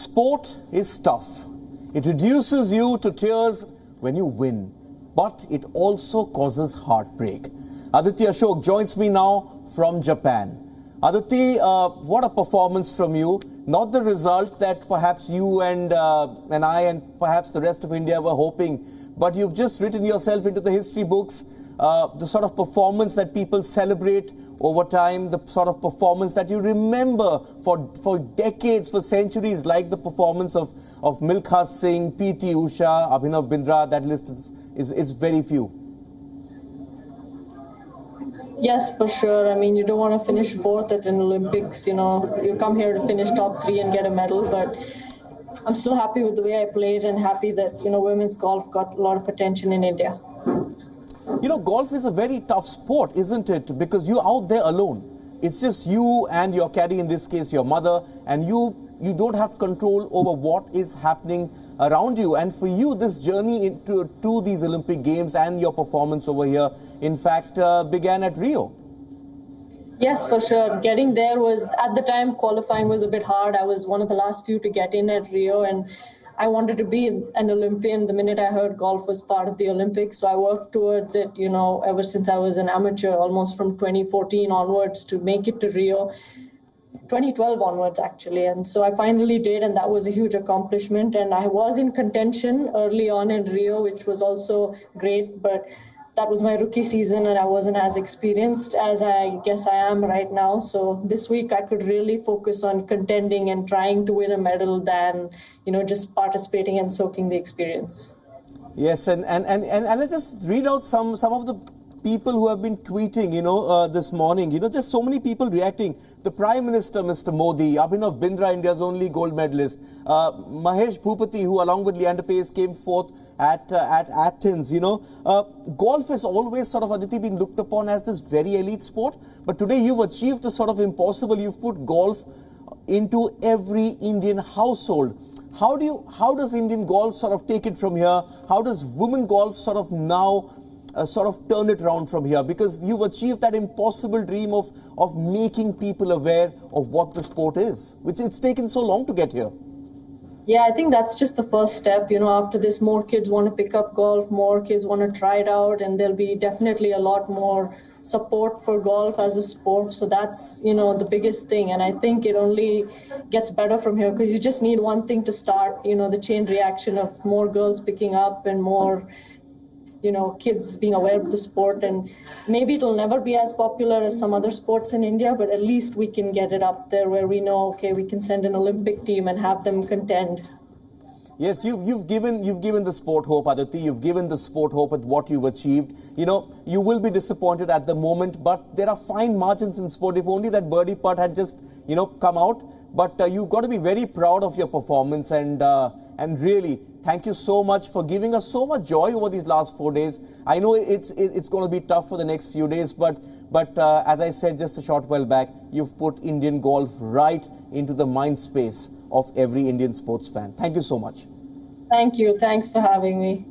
Sport is tough. It reduces you to tears when you win, but it also causes heartbreak. Aditi Ashok joins me now from Japan. Aditi, what a performance from you. Not the result that perhaps you and I and perhaps the rest of India were hoping, but you've just written yourself into the history books. The sort of performance that people celebrate over time, the sort of performance that you remember for decades, for centuries, like the performance of Milkha Singh, P.T. Usha, Abhinav Bindra. That list is very few. Yes, for sure. I mean, you don't want to finish fourth at an Olympics, you know. You come here to finish top 3 and get a medal, but I'm still happy with the way I played and happy that, you know, women's golf got a lot of attention in India. You know, golf is a very tough sport, isn't it? Because you're out there alone. It's just you and your caddy, in this case, your mother, and you don't have control over what is happening around you. And for you, this journey to these Olympic Games and your performance over here, in fact, began at Rio. Yes, for sure. Getting there was, at the time, qualifying was a bit hard. I was one of the last few to get in at Rio, and I wanted to be an Olympian the minute I heard golf was part of the Olympics. So I worked towards it, you know, ever since I was an amateur, almost from 2014 onwards to make it to Rio. 2012 onwards, actually. And so I finally did, and that was a huge accomplishment. And I was in contention early on in Rio, which was also great, but that was my rookie season and I wasn't as experienced as I guess I am right now. So this week I could really focus on contending and trying to win a medal than, you know, just participating and soaking the experience. Yes, and let's just read out some of the people who have been tweeting, you know, this morning. You know, just so many people reacting. The Prime Minister, Mr. Modi, Abhinav Bindra, India's only gold medalist, Mahesh Bhupati, who along with Leander Paes came fourth at Athens. You know, golf has always sort of, Aditi, been looked upon as this very elite sport. But today you've achieved the sort of impossible. You've put golf into every Indian household. How does Indian golf sort of take it from here? How does women golf sort of now sort of turn it around from here? Because you've achieved that impossible dream of making people aware of what the sport is, which it's taken so long to get here. Yeah, I think that's just the first step. You know, after this, more kids want to pick up golf, more kids want to try it out, and there'll be definitely a lot more support for golf as a sport. So that's, you know, the biggest thing. And I think it only gets better from here because you just need one thing to start, you know, the chain reaction of more girls picking up and more, you know, kids being aware of the sport. And maybe it'll never be as popular as some other sports in India, but at least we can get it up there where we know, okay, we can send an Olympic team and have them contend. Yes, you've given the sport hope, Aditi. You've given the sport hope at what you've achieved. You know, you will be disappointed at the moment, but there are fine margins in sport. If only that birdie putt had just, you know, come out. But you've got to be very proud of your performance, and really, thank you so much for giving us so much joy over these last 4 days. I know it's going to be tough for the next few days, but as I said just a short while back, you've put Indian golf right into the mind space of every Indian sports fan. Thank you so much. Thank you. Thanks for having me.